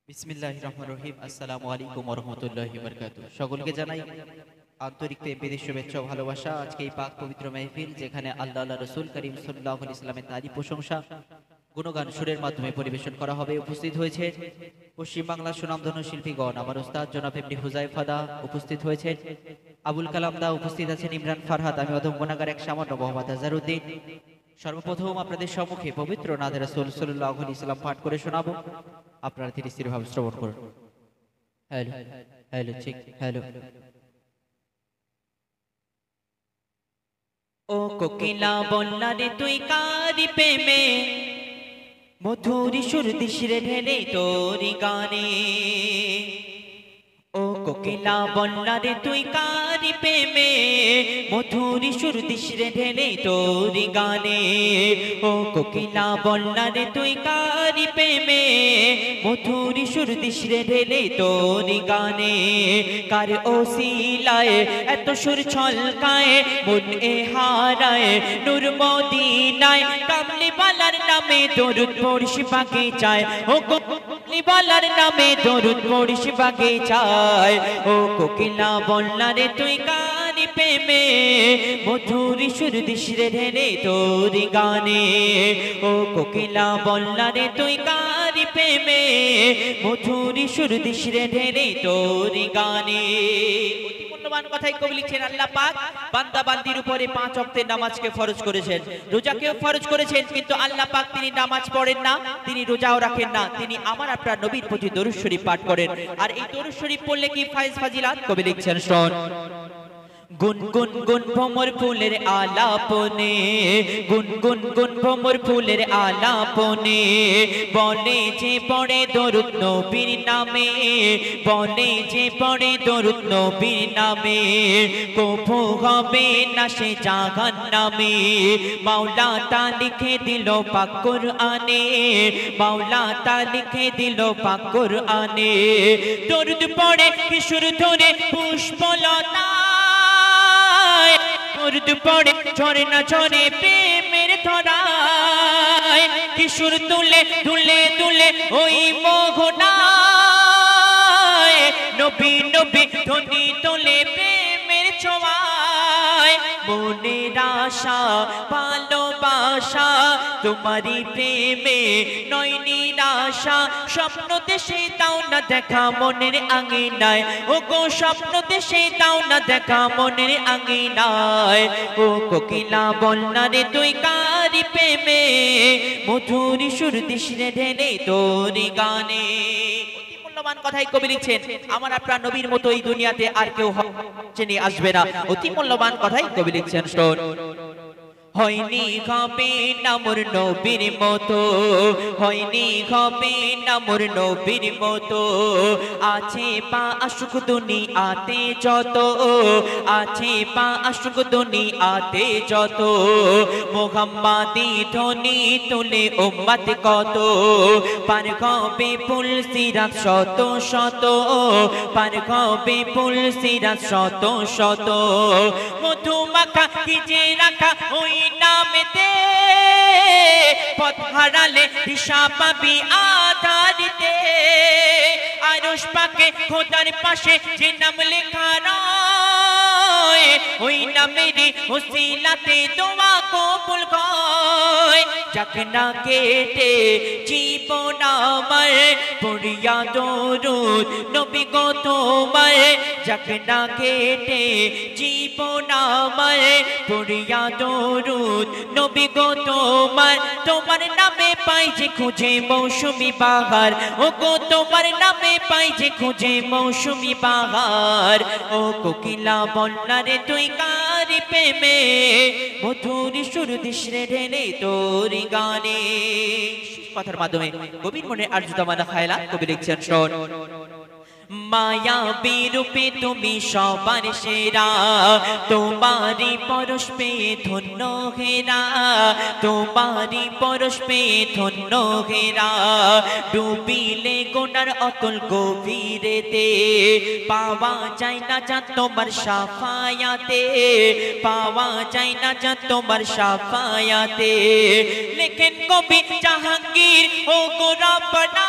বিসমিল্লাহির রহমানির রহিম। আসসালামু আলাইকুম ওয়া রাহমাতুল্লাহি ওয়া বারাকাতুহু। সকলকে জানাই আন্তরিক বিদেশ শুভেচ্ছা ও ভালোবাসা। আজকে এই পাক পবিত্র মাহফিল যেখানে আল্লাহ রাসূল করিম সাল্লাল্লাহু আলাইহি ওয়াসাল্লামের তারিফ প্রশংসা গুণগান সুরের মাধ্যমে পরিবেশন করা হবে। উপস্থিত হয়েছে পশ্চিম বাংলার সুনামধন্য শিল্পীগণ। আমার ওস্তাদ জনাব এমডি হুযায়ফা দা উপস্থিত হয়েছেন, আবুল কালাম দা উপস্থিত আছেন, ইমরান ফারহাদ, আমি অধম গুনাহগার এক সামান্য মোহাম্মদ আজহারউদ্দিন। সর্বপ্রথম আপনাদের সম্মুখে পবিত্র নাতে রাসূল সাল্লাল্লাহু আলাইহি ওয়াসাল্লাম পাঠ করে শোনাবো। আপনারা ধীরে স্থিরভাবে শ্রবণ করুন। Hello hello check hello. ও কোকিলা বন্যা রে তুই কারি প্রেমে, মধুর সুর দিশরে ঢেলে তোরি গানে। ও কোকিলা বন্যা রে তুই কারি প্রেমে, মধুর সুর দিশরে ঢেলে তোরি গানে। ও কোকিলা বন্যা রে তুই কারি প্রেমে, মধুর সুর দিশরে ঢেলে তোরি গানে। কার ওসিলায় এত সুর ছলকায়, মন এ হারায় নূর মদিনায়। কামলি বালার নামে দরুদ পড়িস বাগে চায়, ও কামলি বালার নামে দরুদ পড়িস বাগে চায়। ও কোকিলা বন্যা রে তুই কারি প্রেমে, মধুর সুর দিশরে ঢেলে তোরি গানে। ও কোকিলা বন্যা রে তুই কারি প্রেমে, মধুর সুর দিশরে ঢেলে তোরি গানে। অতি মূল্যবান কথাই কবি লিখছেন, আল্লাহ পাক বান্দা বান্দির উপরে 5 ওয়াক্তের নামাজকে ফরজ করেছেন, রোজাকেও ফরজ করেছেন। কিন্তু আল্লাহ পাক তিনি নামাজ পড়েন না, তিনি রোজাও রাখেন না, তিনি আমার আপনার নবীর প্রতি দরুদ শরীফ পাঠ করেন। আর এই দরুদ শরীফ পড়লে কি ফায়েজ ফাজিলাত, কবি লিখছেন শোন। গুন গুন গুন ভ্রমর ফুলের আলাপনে, গুন গুন গুন ভ্রমর ফুলের আলাপনে, বলে যে পড়ে দরুদ নবীর নামে, বলে যে পড়ে দরুদ নবীর নামে, কভু হবে না সে জাহান্নামে। মাওলা তা লিখে দিল পাক কুরআনে, মাওলা তা লিখে দিল পাক কুরআনে। দরুদ পড়ে কিশোর ধরে পুষ্পলতা, দরুদ পড়ে ঝরে না ঝরে প্রেমের ধরায়। কিশোর তুলে তুলে তুলে ওই মোহনায়, নবী নবী ধ্বনি তোলে প্রেমের ছোঁয়ায়। মনের আশা ভালোবাসা তোমারই প্রেমে নয় নিরাশা। স্বপ্ন দেশে দাও না দেখা মনের আঙিনায়, ও গো স্বপ্ন দেশে দাও না দেখা মনের আঙিনায়। ও কোকিলা বন্যা রে তুই কারি প্রেমে, মধুর সুর দিশরে ঢেলে তোরি গানে। অতি মূল্যবান কথাই কবি লিখছেন, আমার আপনার নবীর মতো এই দুনিয়াতে আর কেউ চেনে আসবে না। অতি মূল্যবান কথাই কবি লিখছেন শোন। হয়নি হবে না মোর নবীর মতো, হয়নি হবে না মোর নবীর মতো। আছে পা আশুক দুনিয়াতে যত, আছে পা আশুক দুনিয়াতে যত। মুহাম্মাদি ধ্বনি তুলে উম্মত কত, পার হবে ফুল সিরাত শত শত, পার হবে ফুল সিরাত শত শত। মধু মাখা কি যে রাখা ওই নামেতে, পথ হারালে দিশা পাবি আধারিতে। আরশ পাকে খোদার পাশে যে নাম লেখা রয়, ওই নামেরই ওসিলাতে দোয়া কবুল হয়। যাক না কেটে জীবন আমার পড়িয়া দরুদ নবী গো তোমার, যাক না কেটে জীবন আমার পড়িয়া দরুদ নবী গো তোমার। তোমার নামে পাই যে খুঁজে মৌসুমি বাহার, ও গো তোমার নামে পাই যে খুঁজে মৌসুমি বাহার। ও কোকিলা বন্যা রে তুই কারি প্রেমে, মধুর সুর দিশরে ঢেলে তোরি গানে। কথার মাধ্যমে কবির মনে আরজু তামান্না খায়লা কবি লিখছেন শোন। মায়াবী রূপে তুমি সবার সেরা, তোমারি পরশ পেয়ে ধন্য হেরা, তোমারি পরশ পেয়ে ধন্য হেরা। ডুবিলে গোনার অতল গভীরেতে, পাওয়া যায় না যা তোমার সাফায়াতে, পাওয়া যায় না যা তোমার সাফায়াতে। লেখেন কবি জাহাঙ্গীর ও গো রব্বানা,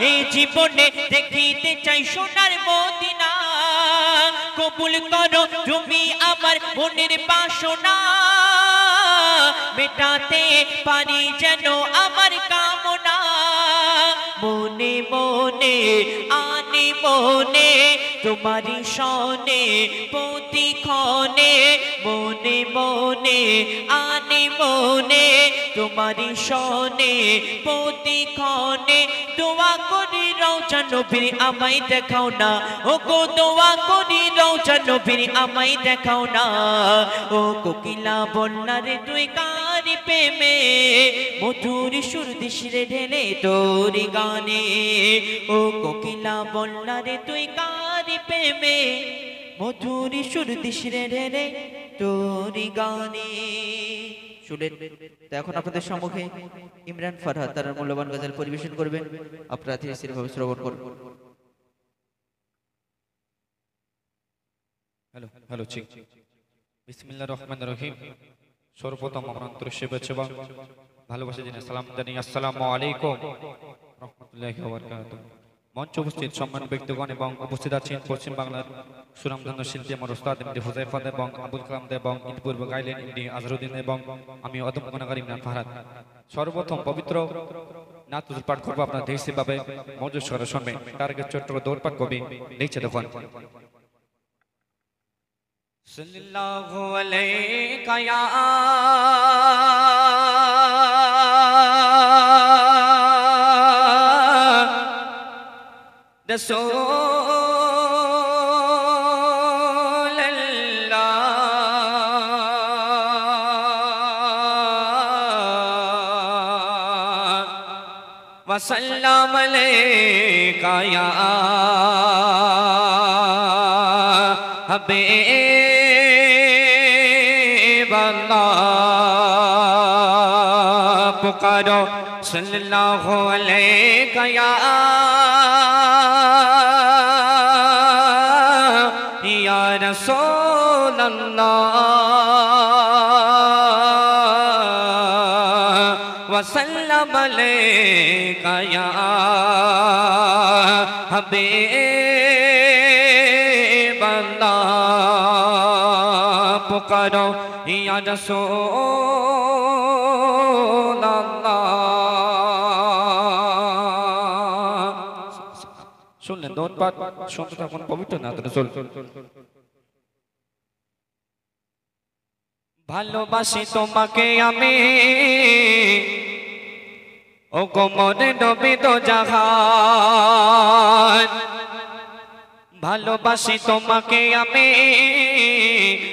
এই জীবনে দেখিতে চাই সোনার মদিনা কবুল করো তুমি আমার মনের বাসনা মেটাতে পারি যেন আমার কামনা মনে মনে আনি মনে তোমারি শোনে প্রতিক্ষণে মনে মনে আনি মনে তোমারি শোনে প্রতিক্ষণে দোয়া করি রওজা নবীর আমায় দেখাও না ও গো দোয়া করি রওজা নবীর আমায় দেখাও না ও কোকিলা বন্যারে তুই কারি প্রেমে মধুর সুর দিশরে ঢেলে তোর গানে ও কোকিলা বন্যারে তুই কারি প্রেমে মধুর সুর দিশরে ঢেলে তোর গানে শুনেন তো এখন আপনাদের সম্মুখে ইমরান ফরহাদ তার মূল্যবান গজল পরিবেশন করবেন আপনারা ধীরে ধীরে ভাবে শ্রবণ করুন হ্যালো হ্যালো ঠিক বিসমিল্লাহির রহমানির রহিম সর্বপ্রথম আমার আন্তরিক শুভেচ্ছা এবং ভালোবাসা জানিয়ে সালাম জানাই আসসালামু আলাইকুম রাহমাতুল্লাহি ওয়া বারাকাতুহু মঞ্চ উপস্থিত সম্মানিত ব্যক্তিগণ এবং উপস্থিত আছেন পশ্চিম বাংলার সুনামধন্য শিল্পী আমার ওস্তাদ এমডি হুযায়ফা এবং আবুল কালাম এবং ইতিপূর্বে গাইলেন এমডি আজহারউদ্দিন এবং আমি অদম গুনাহগার ইমরান ফরহাদ সর্বপ্রথম পবিত্র নাতুল পাঠ করব আপনারা ধীরস্থিরভাবে মনোযোগ সহকারে শুনবেন তার আগে ছোট্ট দৌড় পাঠ কবি নিচে দেখুন সাল্লাল্লাহু আলাইকা ইয়া রাসূলুল্লাহ ওয়া সাল্লাম আলাইকা ইয়া হাবিব আল্লাহ পুকারো সাল্লাল্লাহু আলাইকা ইয়া رسول الله وسلم عليك يا حبيب الله पुकारो या रसूल الله শুনলেন দোন পাঠ শুনতে থাকুন পবিত্র নাতুল রাসূল ভালোবাসি তোমাকে আমি ও গো মোর নবী দো জাহান ভালোবাসি তোমাকে আমি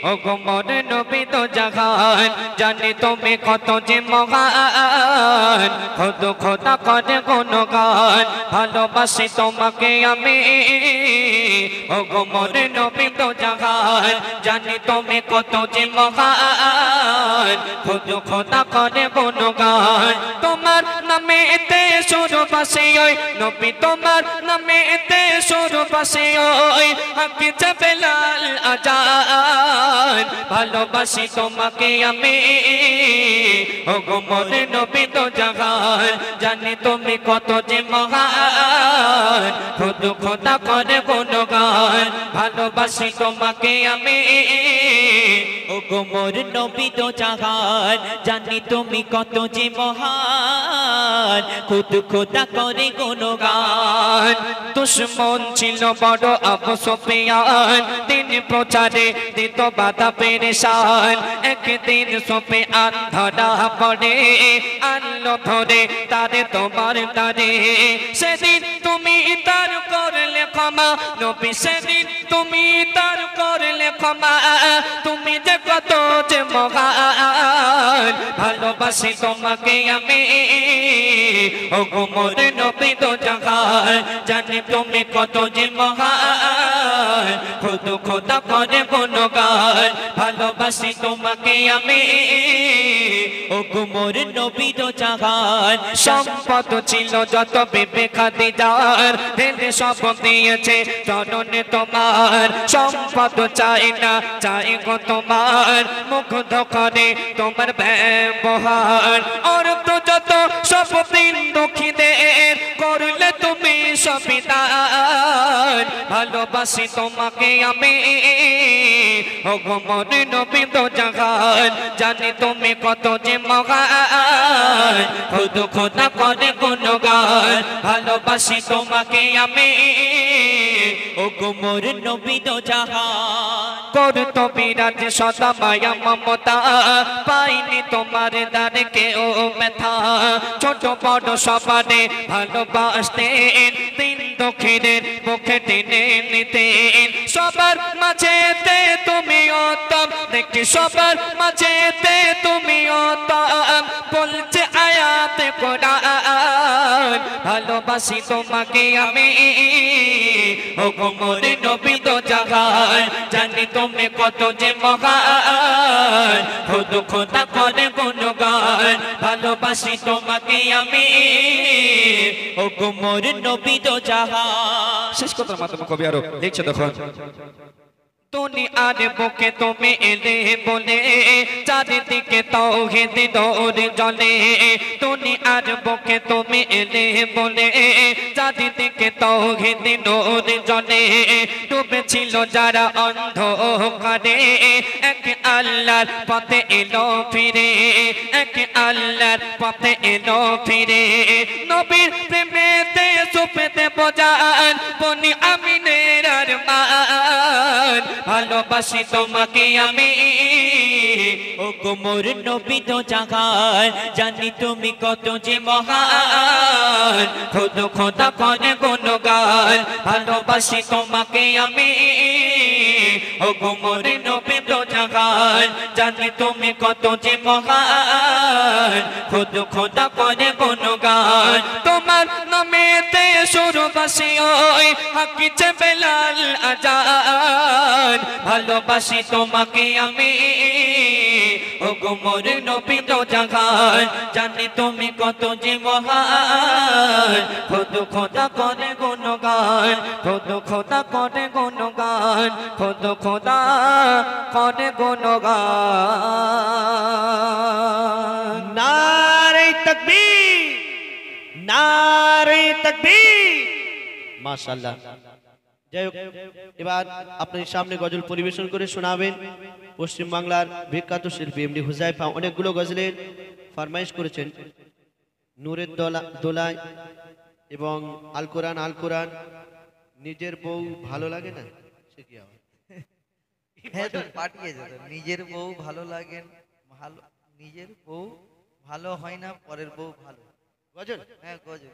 ও গো মোর নবী দো জাহান জানি তুমি কত যে মহান খোদ খোদা করে গুণগান ভালোবাসি তোমাকে আমি ও গো মোর নবী দো জাহান জানি তুমি কত যে মহান খোদ খোদা করে গুণগান তোমার নামে এতে সুর বাসে ওই নবী তোমার নামে এতে সুর বাসে ওই হাকি বেলাল আজান ভালোবাসি তোমাকে আমি ও গো মোর নবী দো জাহান জানি তুমি কত যে মহান খোদ খোদা করে গুণগান ভালোবাসি তোমাকে আমি ও গো মোর নবী দো জাহান জানি তুমি কত যে মহান খোদ খোদা করে গুণগান দুশমন ছিল বড় আবু সুফিয়ান দিন প্রচারে দিত বাধা পেরেশান একদিন সুফিয়ান ধরা পড়ে আনলো ধরে তারে তোমার তারে সেদিন তুমি তার করলে ক্ষমা নবী সেদিন তুমি তার করলে ক্ষমা তুমি যে কত যে মহান ভালোবাসি তোমাকে আমি ও গো মোর নবী দো জাহান জানি তুমি কত যে মহান খোদ খোদা করে গুণগান ভালোবাসি তোমাকে আমি ও গো মোর নবী দো জাহান সম্পদ ছিল যত বিবি খাদিজার ঢেলে সব দিয়েছে চরণে তোমার সম্পদ চাই না চাই গো তোমার মুগ্ধ করে তোমার ব্যবহার অর্থ যত সব দিন দুঃখীদের করলে তুমি সবিদান ভালোবাসি তোমাকে আমি ও গো মোর নবী দো জাহান জানি তুমি কত যে মহান খুদ খোদা করে গুণগান ভালোবাসি তোমাকে আমি ও গো মোর নবী দো জাহান করত বিরাজ সদা মায়া মমতা পাইনি তোমার দ্বারে কেউ ব্যথা ছোট বড় সবারে ভালোবাসতেন তিন দক্ষিণের মুখে টেনে নিতেন সবার মাঝেতে তুমি অতম দেখি সবার মাঝেতে তুমি অতম বলছে আয়াতে কোরআন ভালোবাসি তোমাকে আমি ও গো মোর নবী দো জাহান জানি তুমি কত যে মহান খুদ খোদা করে গুণগান ভালোবাসি তোমাকে আমি ও গো মোর নবী দো জাহান শেষ কথার মাধ্যমে কবি আরো লিখছে দেখো দুনিয়ার বুকে তুমি এলে বলে চারিদিকে তাওহীদ দৌড় জ্বলে দুনিয়ার বুকে তুমি এলে বলে চারিদিকে তাওহীদ দৌড় জ্বলে ডুবেছিল যারা অন্ধকারে এক আল্লাহর পথে এলো ফিরে এক আল্লাহর পথে এলো ফিরে নবীর প্রেমেতে সুপেতে বোঝান বনি আমিনের আরমান ভালোবাসি তোমাকে আমি ও গো মোর নবী দো জাহান জানি তুমি কত যে মহান খুদ খোদা করে গুণগান ভালোবাসি তোমাকে আমি ও গো মোর নবী দো জাহান জানি তুমি কত যে মহান খুদ খোদা করে গুণগান তোমার নামেতে সুরবাসী ওই হাকিছে বেলাল আজান ভালোবাসি তোমাকে আমি ও গো মোর নবী দো জাহান জানি তুমি কত যে মহান খুদ খোদা করে গুণগান খুদ খোদা করে গুণগান খুদ খোদা করে গুণগান নারে তাকবীর নারে তাকবীর মাশাআল্লাহ যাই হোক এবার আপনার সামনে গজল পরিবেশন করে শোনাবেন পশ্চিম বাংলার বিখ্যাত শিল্পী এমডি হুজাইফা অনেকগুলো গজলের ফরমাইশ করেছেন নূরের দোলায় এবং আল কোরআন নিজের বউ ভালো লাগে না সে কি আবার হ্যাঁ তো পাঠিয়েছে তো নিজের বউ ভালো লাগে ভালো নিজের বউ ভালো হয় না পরের বউ ভালো গজল হ্যাঁ গজল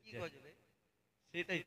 কি গজল সেটাই